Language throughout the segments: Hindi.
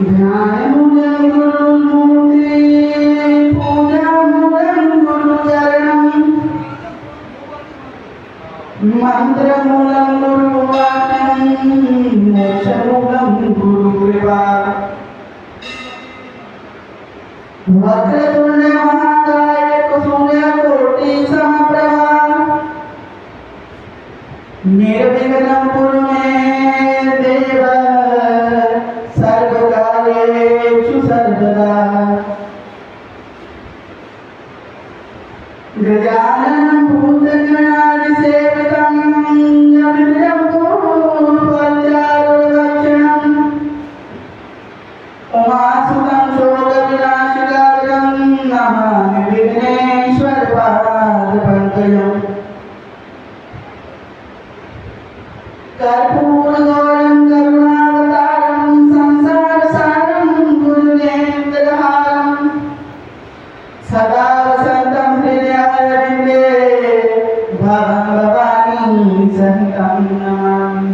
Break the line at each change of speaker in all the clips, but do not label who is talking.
ध्यान मूलम गुरुमूर्ति पूजा मूलम गुरुचरणम मंत्र मूलम गुरुवाक्यम मोक्ष मूलम गुरुकृपा वक्रतुंड महाकाय सूर्यकोटि समप्रभा निर्विघ्नं कुरु मे देव सर्वकार्येषु सर्वदा गजाननं भूतगणादिसेवितं यमित्रपूर्वचारुलक्षणं उमासुतं शोकविनाशकारकं नमामि विघ्नेश्वरपादपङ्कजम् कर्पूरगौरं करुणावतारं संसारसारं गुरुनेत्रहारं सदा वसन्तं हृदयारविन्दे भवं भवानी सहितं नमामि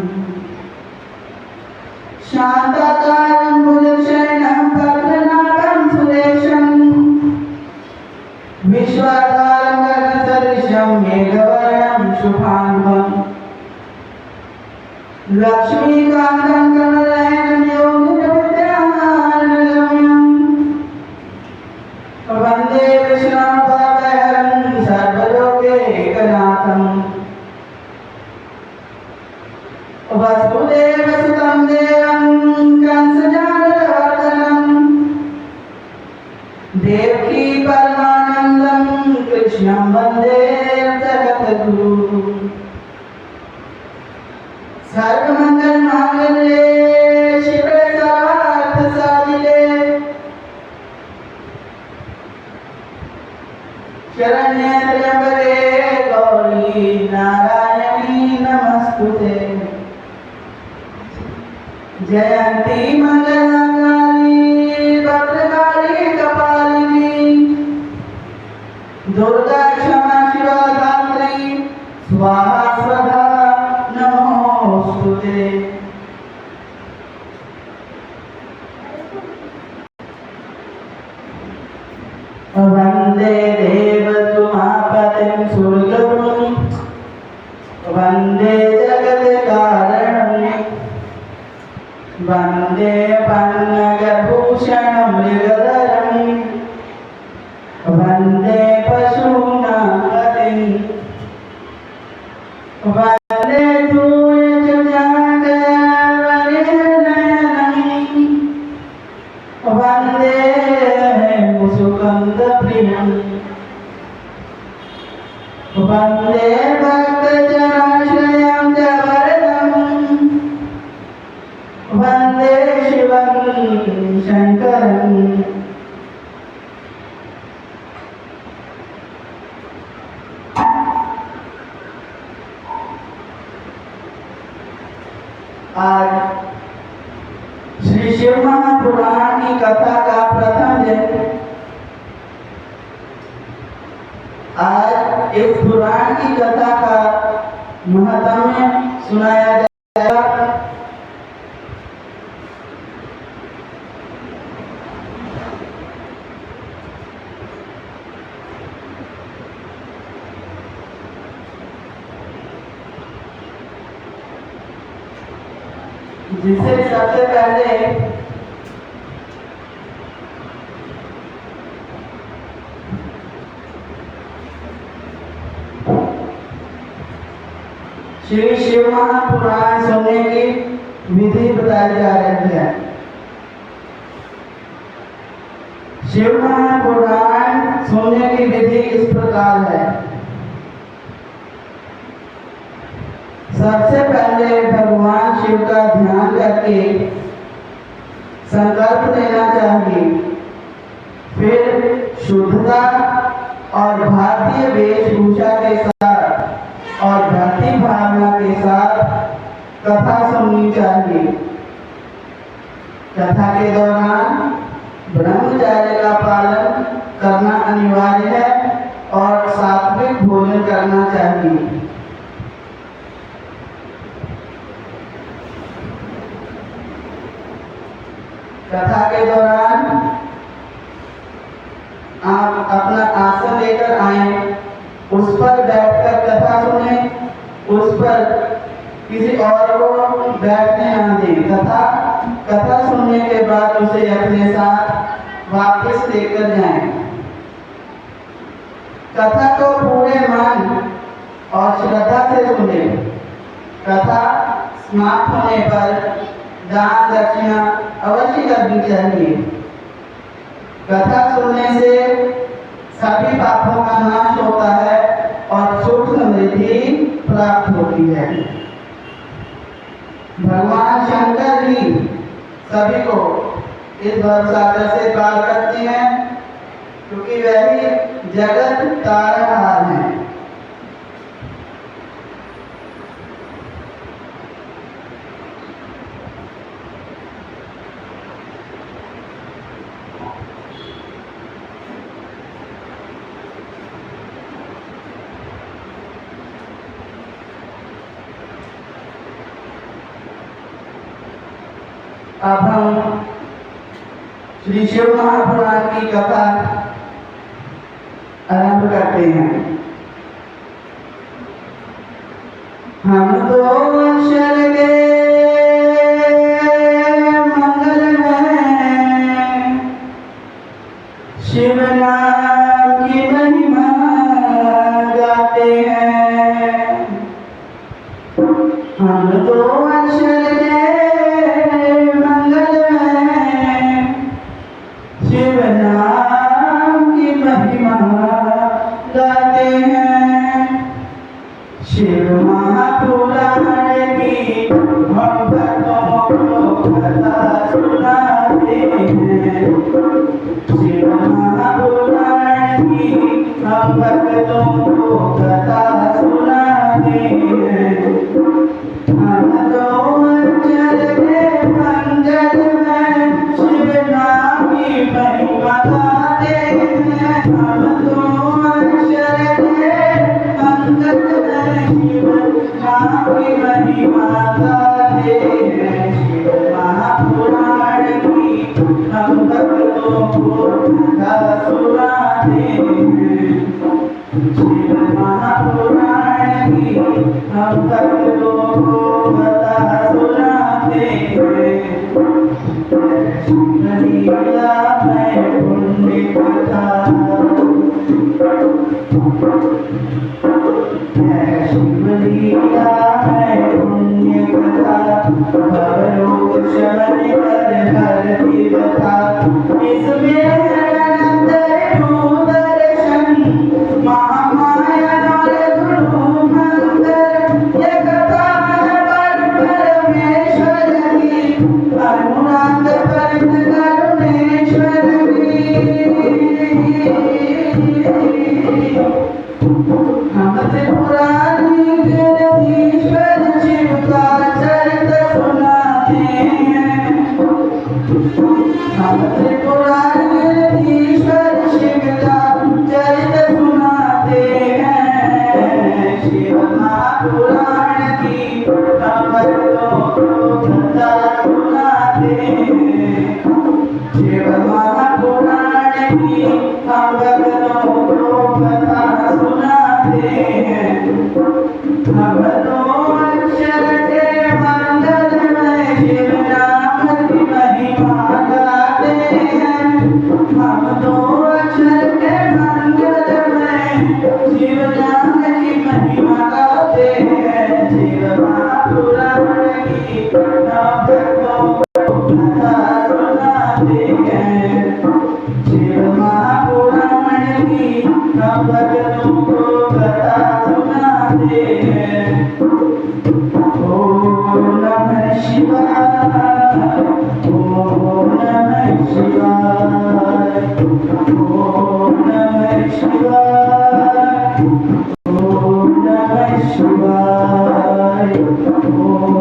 शान्ताकारं भुजगशयनं पद्मनाभं सुरेशं विश्वाधारं गगनसदृशं मेघवर्णं शुभाङ्गम् लक्ष्मीकान्तं कमलनयनं योगिनवद्यानगम्यं वन्दे कृष्णं भवहरं सर्वलोकैकनाथं वसुदेवसुतं देवं कंसचानूरमर्दनं देवकी परमानन्दं कृष्णं वन्दे जगद्गुरुं सर्वमंगल मांगल्ये शिवे सर्वार्थ साधिके शरण्ये त्र्यंबके गौरी नारायणी नमस्तुते जयंती मंगलकाली भद्रकाली कपालिनी दुर्गा क्षमा शिवा धात्री स्वाहा स्वधा नमोस्तुते। वंदे देवसुमापतिं सुरगुरुं वंदे जगत्कारणं वंदे पन्नगभूषणं मृगधरं वंदे पशूनां पतिं वंदे वंदे मुसुकंदप्रियं वंदे भक्तजनाश्रयं च वरदं वंदे शिवं शंकरं आज श्री शिव महापुराण की कथा का प्रथम दिन। आज इस पुराण की कथा का महत्व सुनाया जाएगा। जिसे सबसे पहले श्री शिव महापुराण सुनने की विधि बताई जा रही है। शिव महापुराण सुनने की विधि इस प्रकार है। सबसे पहले भगवान शिव का ध्यान करके संकल्प लेना चाहिए। फिर शुद्धता और भारतीय वेशभूषा के साथ और भक्ति भावना के साथ कथा सुननी चाहिए। कथा के दौरान ब्रह्मचर्य का पालन करना अनिवार्य है और सात्विक भोजन करना चाहिए। कथा के दौरान आप अपना आसन लेकर आए, उस पर बैठकर कथा सुने, उस पर किसी और को बैठने ना दें तथा कथा सुनने के बाद उसे अपने साथ वापस लेकर जाएं। कथा को पूरे मन और श्रद्धा से सुने। कथा समाप्त होने पर दान दक्षिणा अवश्य करनी चाहिए। कथा सुनने से सभी पापों का नाश होता है और सुख समृद्धि प्राप्त होती है। भगवान शंकर ही सभी को इस भवसागर से पार करते हैं, क्योंकि वही जगत तारनहार है। अब हम श्री शिव महापुराण की कथा आरंभ करते हैं। हम तो अक्षर के मंगल में शिव नाम की महिमा गाते हैं। हम तो अक्षर के मंगल में शिव नाम की महिमा गाते हैं। शिव महापुराण की हम भक्तों को कथा सुनाते हैं। शिव महापुराण की हम भक्तों को कथा सुनाते हैं। हम तो अक्षर के मंगल में शिव नाम की महिमा गाते हैं। हम तो अक्षर के मंगल में शिव नाम की महिमा गाते हैं। शिव महापुराण की हम भक्तों को कथा सुनाते हैं। शिव महापुराण की हम भक्तों को कथा सुनाते हैं। शिव लीला में पुण्य कथा, शिव लीला में पुण्य कथा, भवरोग शमन कर हरति व्यथा। इसमें है दर्शन महामाया और गुरु मंत्र। ये कथा है परमेश्वर की, अनुराग परम करुणेश्वर की। हम त्रिपुरारी जगदीश्वर शिव का चरित्र सुनाते हैं। हम त्रिपुरारी जगदीश्वर शिव का चरित्र सुनाते हैं। शिव महापुराण की हम भक्तों को कथा सुनाते हैं। शिव महापुराण की हम भक्तों को कथा सुनाते हैं। हम तो अक्षर के मंगल में शिव नाम की महिमा गाते हैं। हम तो अक्षर के मंगल में शिव नाम की महिमा गाते हैं। शिव महापुराण की हम भक्तों को कथा सुनाते हैं। शिव महापुराण की हम भक्तों को कथा सुनाते हैं। ओम नमः शिवाय, ओम नमः शिवाय, ओम नमः शिवाय, ओम नमः शिवाय,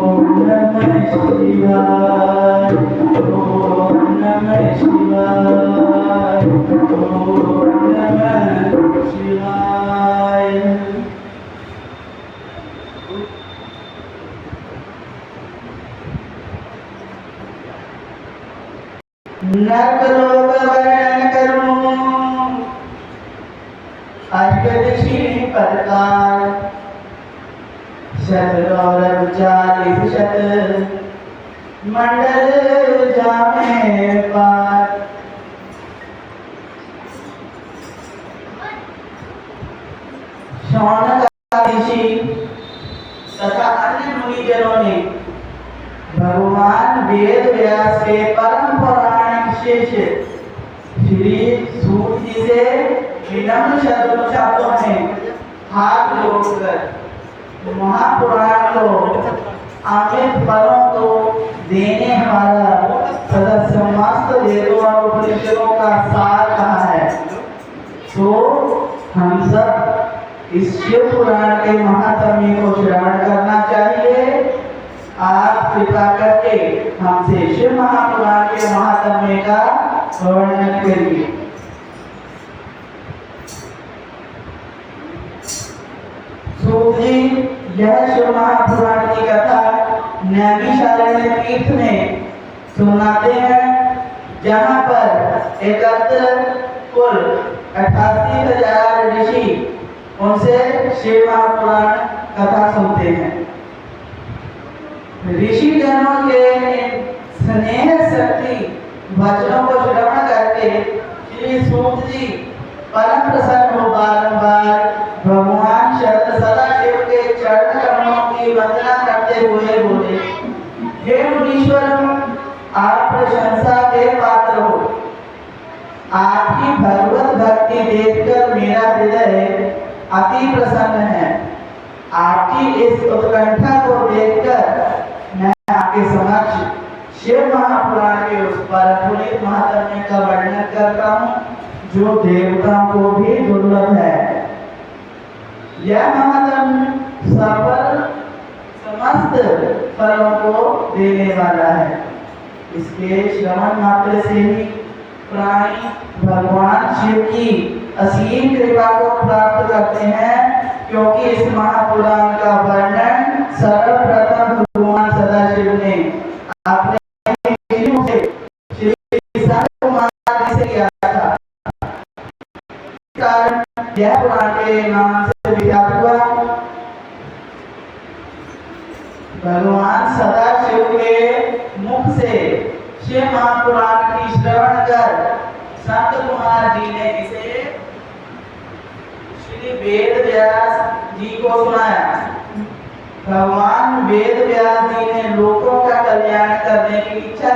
ओम नमः शिवाय, ओम नमः शिवाय, ओम नमः शिवाय। नर्कलोक वर्णन करूं अष्टदशी प्रकार शत गौरव 40 शत मंडल जामे पार। शौनक ऋषि तथा अन्य मुनिजनों ने भगवान वेद व्यास के परम पौराणिक शिष्य श्री सूत जी से विनम्र शब्दों में हाथ जोड़कर महापुराण को अमृत फलों को देने वाला तथा समस्त वेदों और उपनिषदों का सार कहा है। तो हम सब इस शिव पुराण के महात्म्य को श्रवण करना चाहिए। आप कृपा करके हमसे शिव महापुराण के महात्म्य का वर्णन करिए। सूत जी, यह शिव महापुराण की कथा नैमिषारण्य तीर्थ में सुनाते हैं, जहाँ पर एकत्र कुल 88,000 ऋषि उनसे शिव महापुराण कथा सुनते हैं। ऋषि जनों के स्नेह शक्ति वचनों को श्रवण करके श्री सूत जी परम प्रसन्न हो बारंबार भगवान सदाशिव के चरण कमलों की वंदना करते हुए बोले, हे मुनीश्वर, आप प्रशंसा के पात्र हो। आपकी भगवत भक्ति देखकर मेरा हृदय अति प्रसन्न है। आपकी इस उत्कंठा को देखकर मैं आपके समक्ष शिव महापुराण के उस परम महात्म्य का वर्णन करता हूँ जो देवताओं को भी दुर्लभ है। यह महात्म्य सफल समस्त फलों को देने वाला है। इसके श्रवण मात्र से ही प्राणी भगवान शिव की असीम कृपा को प्राप्त करते हैं, क्योंकि इस महापुराण का वर्णन सर्वप्रथम भगवान सदाशिव ने अपने से किया था। कारण यह पुराण के नाम से विख्यात हुआ। भगवान सदाशिव के मुख से शिव महापुराण की श्रवण कर संत कुमार जी ने इसे श्री वेद व्यास जी को सुनाया। भगवान वेद व्यास जी ने लोगों का कल्याण करने की इच्छा